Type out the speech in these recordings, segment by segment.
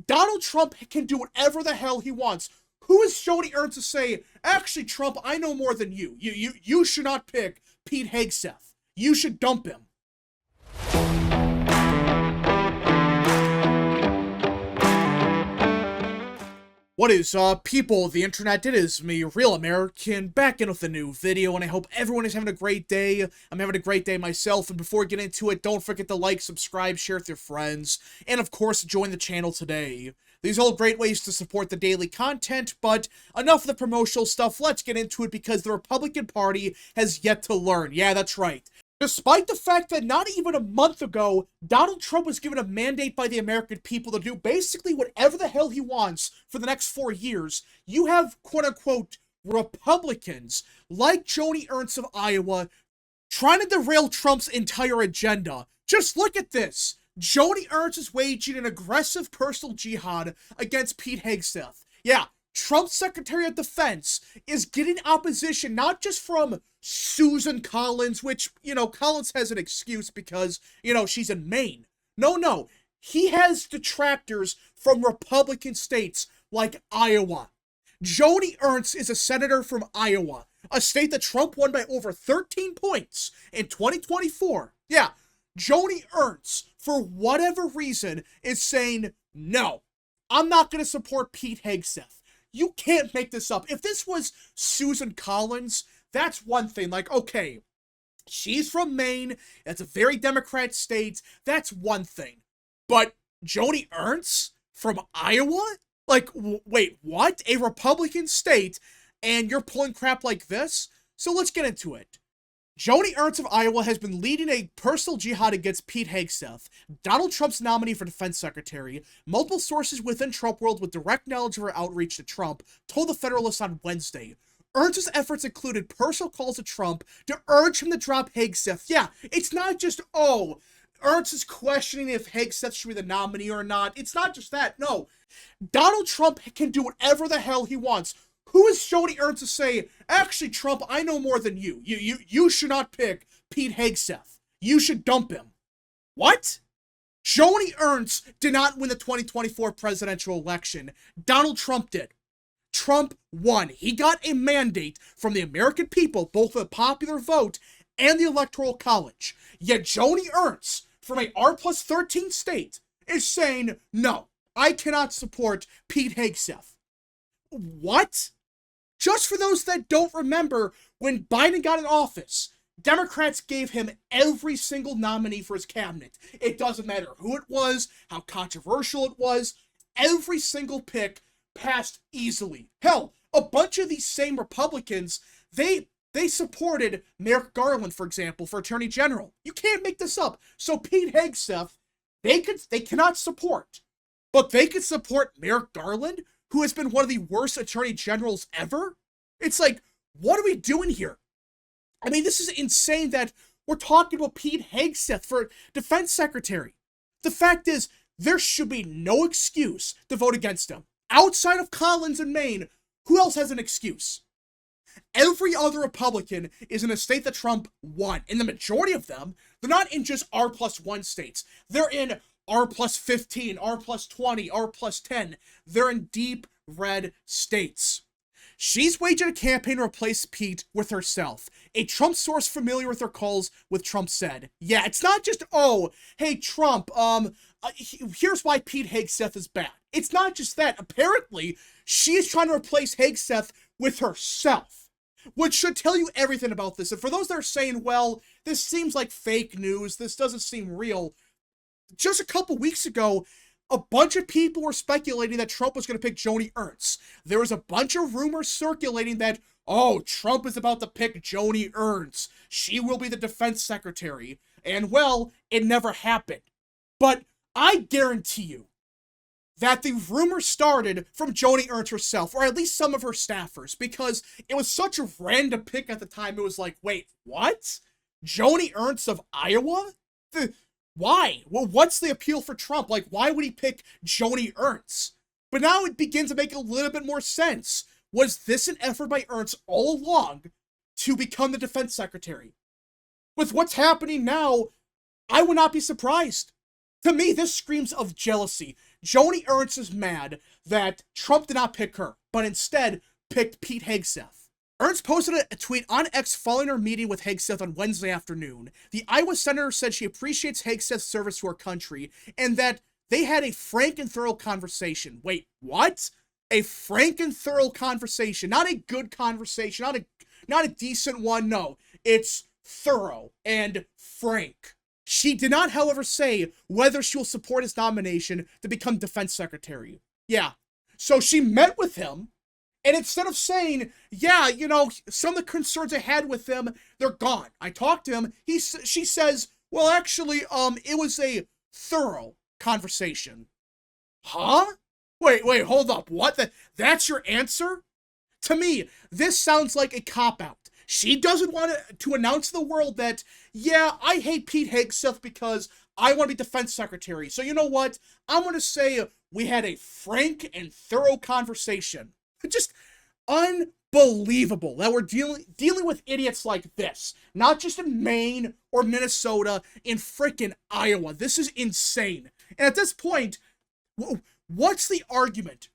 Donald Trump can do whatever the hell he wants. Who is Joni Ernst to say, actually, Trump, I know more than you. You should not pick Pete Hegseth. You should dump him. What is people of the internet? It is me, Real American, back in with a new video, and I hope everyone is having a great day. I'm having a great day myself, and before we get into it, don't forget to like, subscribe, share with your friends, and of course, join the channel today. These are all great ways to support the daily content, but enough of the promotional stuff, let's get into it because the Republican Party has yet to learn. Yeah, that's right. Despite the fact that not even a month ago, Donald Trump was given a mandate by the American people to do basically whatever the hell he wants for the next 4 years, you have quote-unquote Republicans like Joni Ernst of Iowa trying to derail Trump's entire agenda. Just look at this. Joni Ernst is waging an aggressive personal jihad against Pete Hegseth. Yeah, Trump's Secretary of Defense is getting opposition not just from Susan Collins, which, Collins has an excuse because, she's in Maine. No. He has detractors from Republican states like Iowa. Joni Ernst is a senator from Iowa, a state that Trump won by over 13 points in 2024. Yeah, Joni Ernst, for whatever reason, is saying, no, I'm not going to support Pete Hegseth. You can't make this up. If this was Susan Collins, that's one thing. Like, okay, she's from Maine. That's a very Democrat state. That's one thing. But Joni Ernst from Iowa? Like, wait, what? A Republican state, and you're pulling crap like this? So let's get into it. Joni Ernst of Iowa has been leading a personal jihad against Pete Hegseth, Donald Trump's nominee for defense secretary. Multiple sources within Trump world with direct knowledge of her outreach to Trump told the Federalist on Wednesday. Ernst's efforts included personal calls to Trump to urge him to drop Hegseth. Yeah, it's not just, Ernst is questioning if Hegseth should be the nominee or not. It's not just that, no. Donald Trump can do whatever the hell he wants. Who is Joni Ernst to say, actually, Trump, I know more than you. You should not pick Pete Hegseth. You should dump him. What? Joni Ernst did not win the 2024 presidential election. Donald Trump did. Trump won. He got a mandate from the American people, both the popular vote and the Electoral College. Yet Joni Ernst, from a R+13 state, is saying, no, I cannot support Pete Hegseth. What? Just for those that don't remember, when Biden got in office, Democrats gave him every single nominee for his cabinet. It doesn't matter who it was, how controversial it was, every single pick passed easily. Hell, a bunch of these same Republicans, they supported Merrick Garland, for example, for Attorney General. You can't make this up. So Pete Hegseth, they cannot support. But they could support Merrick Garland, who has been one of the worst attorney generals ever? It's like, what are we doing here? I mean, this is insane that we're talking about Pete Hegseth for defense secretary. The fact is, there should be no excuse to vote against him. Outside of Collins in Maine, who else has an excuse? Every other Republican is in a state that Trump won. And the majority of them, they're not in just R+1 states. They're in R+15, R+20, R+10. They're in deep red states. She's waging a campaign to replace Pete with herself. A Trump source familiar with her calls with Trump said, yeah, it's not just, hey, Trump, here's why Pete Hegseth is bad. It's not just that. Apparently, she is trying to replace Hegseth with herself, which should tell you everything about this. And for those that are saying, well, this seems like fake news, this doesn't seem real, just a couple weeks ago, a bunch of people were speculating that Trump was going to pick Joni Ernst. There was a bunch of rumors circulating that, Trump is about to pick Joni Ernst. She will be the defense secretary. And, well, it never happened. But I guarantee you that the rumor started from Joni Ernst herself, or at least some of her staffers, because it was such a random pick at the time. It was like, wait, what? Joni Ernst of Iowa? Why? Well, what's the appeal for Trump? Like, why would he pick Joni Ernst? But now it begins to make a little bit more sense. Was this an effort by Ernst all along to become the defense secretary? With what's happening now, I would not be surprised. To me, this screams of jealousy. Joni Ernst is mad that Trump did not pick her, but instead picked Pete Hegseth. Ernst posted a tweet on X following her meeting with Hegseth on Wednesday afternoon. The Iowa senator said she appreciates Hegseth's service to our country and that they had a frank and thorough conversation. Wait, what? A frank and thorough conversation. Not a good conversation, not a decent one, no. It's thorough and frank. She did not, however, say whether she will support his nomination to become defense secretary. Yeah. So she met with him, and instead of saying, yeah, you know, some of the concerns I had with him, they're gone. I talked to him. She says, well, actually, it was a thorough conversation. Huh? Wait, hold up. What? That's your answer? To me, this sounds like a cop-out. She doesn't want to announce to the world that, yeah, I hate Pete Hegseth because I want to be defense secretary. So you know what? I'm going to say we had a frank and thorough conversation. Just unbelievable that we're dealing with idiots like this. Not just in Maine or Minnesota, in frickin' Iowa. This is insane. And at this point, what's the argument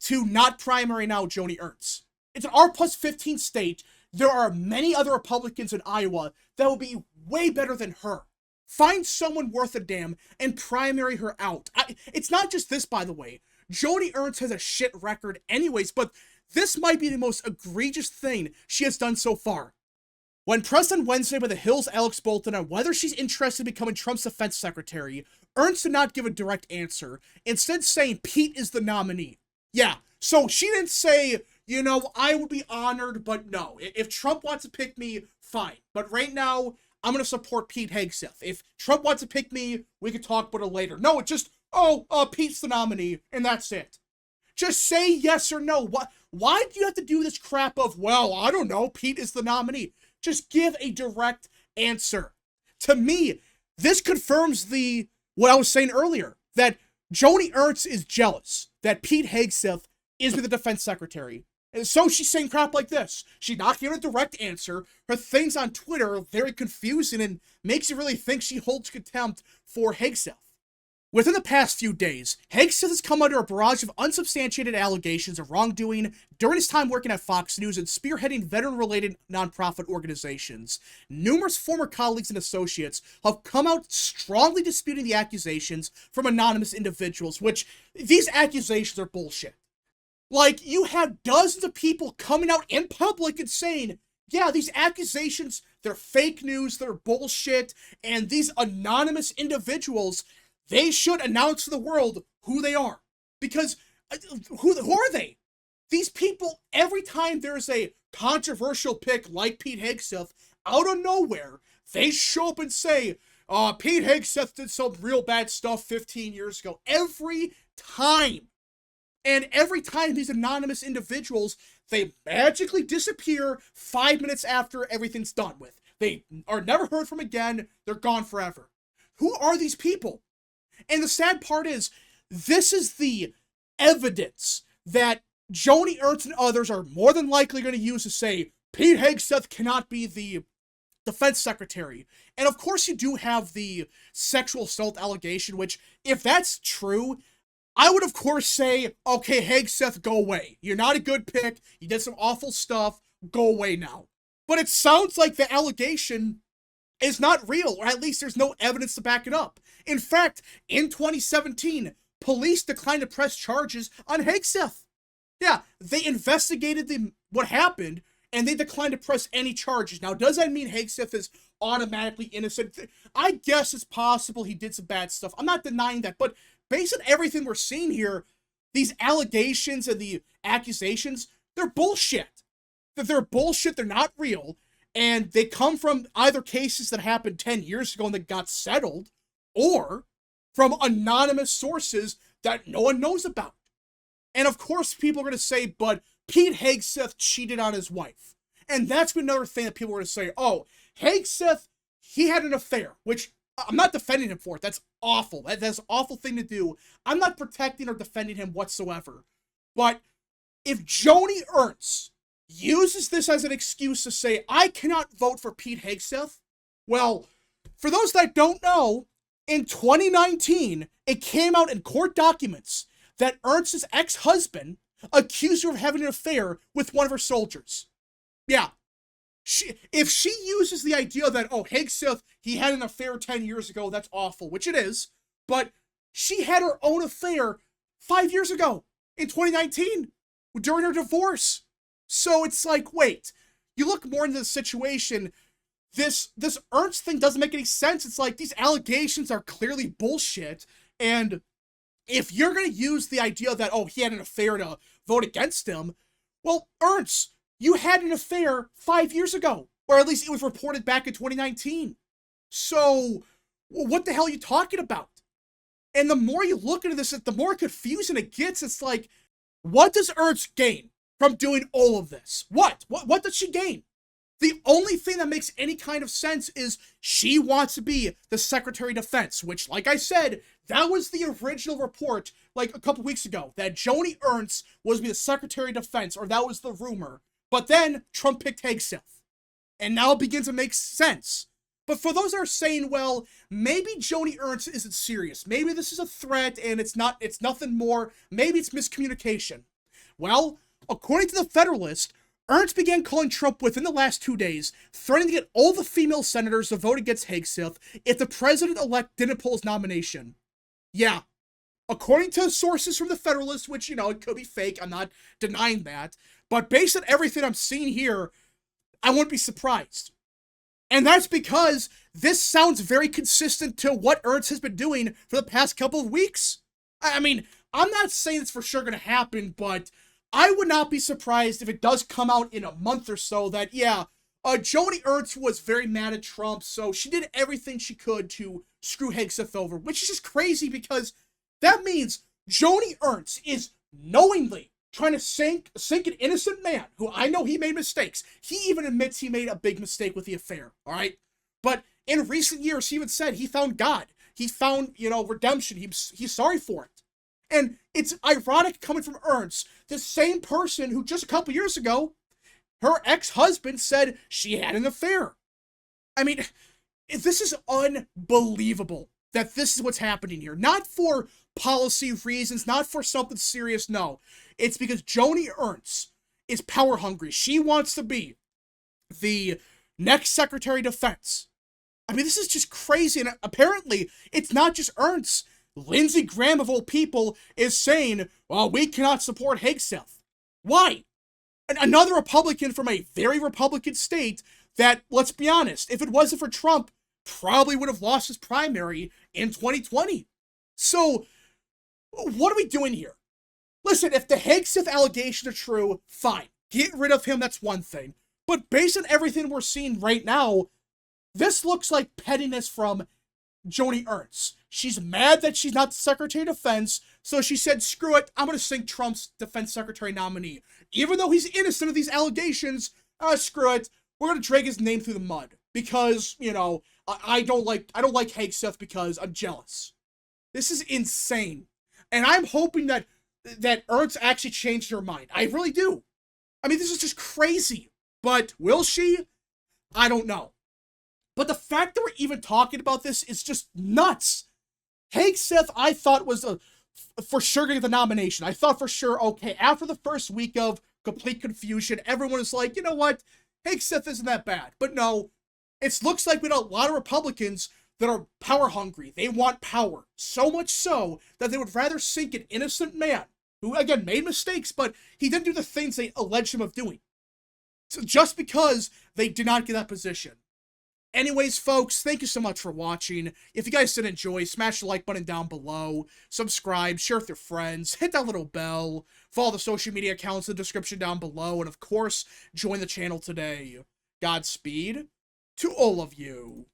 to not primary now Joni Ernst? It's an R+15 state. There are many other Republicans in Iowa that will be way better than her. Find someone worth a damn and primary her out. It's not just this, by the way. Joni Ernst has a shit record anyways, but this might be the most egregious thing she has done so far. When pressed on Wednesday by The Hill's Alex Bolton on whether she's interested in becoming Trump's defense secretary, Ernst did not give a direct answer, instead saying Pete is the nominee. Yeah, so she didn't say, you know, I would be honored, but no. If Trump wants to pick me, fine. But right now, I'm going to support Pete Hegseth. If Trump wants to pick me, we can talk about it later. No, it's just, Pete's the nominee, and that's it. Just say yes or no. Why do you have to do this crap of, well, I don't know, Pete is the nominee? Just give a direct answer. To me, this confirms what I was saying earlier, that Joni Ernst is jealous that Pete Hegseth is the defense secretary. And so she's saying crap like this. She's not giving a direct answer. Her things on Twitter are very confusing and makes you really think she holds contempt for Hegseth. Within the past few days, Hegseth has come under a barrage of unsubstantiated allegations of wrongdoing during his time working at Fox News and spearheading veteran-related nonprofit organizations. Numerous former colleagues and associates have come out strongly disputing the accusations from anonymous individuals, which these accusations are bullshit. Like, you have dozens of people coming out in public and saying, yeah, these accusations, they're fake news, they're bullshit, and these anonymous individuals, they should announce to the world who they are. Because who are they? These people, every time there's a controversial pick like Pete Hegseth, out of nowhere, they show up and say, Pete Hegseth did some real bad stuff 15 years ago. Every time. And every time these anonymous individuals, they magically disappear 5 minutes after everything's done with. They are never heard from again. They're gone forever. Who are these people? And the sad part is, this is the evidence that Joni Ernst and others are more than likely going to use to say, Pete Hegseth cannot be the defense secretary. And of course you do have the sexual assault allegation, which, if that's true, I would of course say, okay, Hegseth, go away. You're not a good pick. You did some awful stuff. Go away now. But it sounds like the allegation is not real, or at least there's no evidence to back it up. In fact, in 2017, police declined to press charges on Hegseth. Yeah, they investigated what happened, and they declined to press any charges. Now, does that mean Hegseth is automatically innocent? I guess it's possible he did some bad stuff. I'm not denying that, but based on everything we're seeing here, these allegations and the accusations, they're bullshit. They're bullshit, they're not real, and they come from either cases that happened 10 years ago and that got settled, or from anonymous sources that no one knows about. And of course, people are going to say, but Pete Hegseth cheated on his wife. And that's another thing that people are going to say, oh, Hegseth, he had an affair, which I'm not defending him for it. That's awful. That's an awful thing to do. I'm not protecting or defending him whatsoever. But if Joni Ernst uses this as an excuse to say, I cannot vote for Pete Hegseth, well, for those that don't know, In 2019, it came out in court documents that Ernst's ex-husband accused her of having an affair with one of her soldiers. Yeah. If she uses the idea that, oh, Hegseth, he had an affair 10 years ago, that's awful, which it is, but she had her own affair 5 years ago, in 2019, during her divorce. So it's like, wait, you look more into the situation, this Ernst thing doesn't make any sense. It's like, these allegations are clearly bullshit, and if you're going to use the idea that, oh, he had an affair to vote against him, well, Ernst, you had an affair 5 years ago, or at least it was reported back in 2019. So, what the hell are you talking about? And the more you look into this, the more confusing it gets. It's like, what does Ernst gain from doing all of this? What does she gain? The only thing that makes any kind of sense is she wants to be the Secretary of Defense, which, like I said, that was the original report, like, a couple weeks ago, that Joni Ernst was to be the Secretary of Defense, or that was the rumor. But then, Trump picked Hegseth. And now it begins to make sense. But for those that are saying, well, maybe Joni Ernst isn't serious. Maybe this is a threat and it's nothing more. Maybe it's miscommunication. Well, according to the Federalist, Ernst began calling Trump within the last 2 days, threatening to get all the female senators to vote against Hegseth if the president-elect didn't pull his nomination. Yeah. According to sources from the Federalist, which, it could be fake, I'm not denying that, but based on everything I'm seeing here, I wouldn't be surprised. And that's because this sounds very consistent to what Ernst has been doing for the past couple of weeks. I mean, I'm not saying it's for sure going to happen, but I would not be surprised if it does come out in a month or so that, yeah, Joni Ernst was very mad at Trump, so she did everything she could to screw Hegseth over, which is just crazy because that means Joni Ernst is knowingly trying to sink an innocent man who, I know he made mistakes. He even admits he made a big mistake with the affair, all right? But in recent years, he even said he found God. He found, redemption. He's sorry for it. And it's ironic coming from Ernst, the same person who just a couple years ago, her ex-husband said she had an affair. I mean, this is unbelievable that this is what's happening here. Not for policy reasons, not for something serious, no. It's because Joni Ernst is power hungry. She wants to be the next Secretary of Defense. I mean, this is just crazy, and apparently, it's not just Ernst. Lindsey Graham, of all people, is saying, well, we cannot support Hegseth. Why? Another Republican from a very Republican state that, let's be honest, if it wasn't for Trump, probably would have lost his primary in 2020. So, what are we doing here? Listen, if the Hegseth allegations are true, fine. Get rid of him, that's one thing. But based on everything we're seeing right now, this looks like pettiness from Joni Ernst. She's mad that she's not the Secretary of Defense, so she said, screw it, I'm going to sink Trump's defense secretary nominee. Even though he's innocent of these allegations, screw it, we're going to drag his name through the mud. Because, I don't like Hegseth because I'm jealous. This is insane. And I'm hoping that Ernst actually changed her mind. I really do. I mean, this is just crazy. But will she? I don't know. But the fact that we're even talking about this is just nuts. Hegseth, I thought, was for sure going to get the nomination. I thought for sure, okay, after the first week of complete confusion, everyone is like, you know what? Hegseth isn't that bad. But no, it looks like we got a lot of Republicans that are power hungry. They want power. So much so that they would rather sink an innocent man who, again, made mistakes, but he didn't do the things they alleged him of doing. So just because they did not get that position. Anyways, folks, thank you so much for watching. If you guys did enjoy, smash the like button down below, subscribe, share with your friends, hit that little bell, follow the social media accounts in the description down below, and of course, join the channel today. Godspeed to all of you.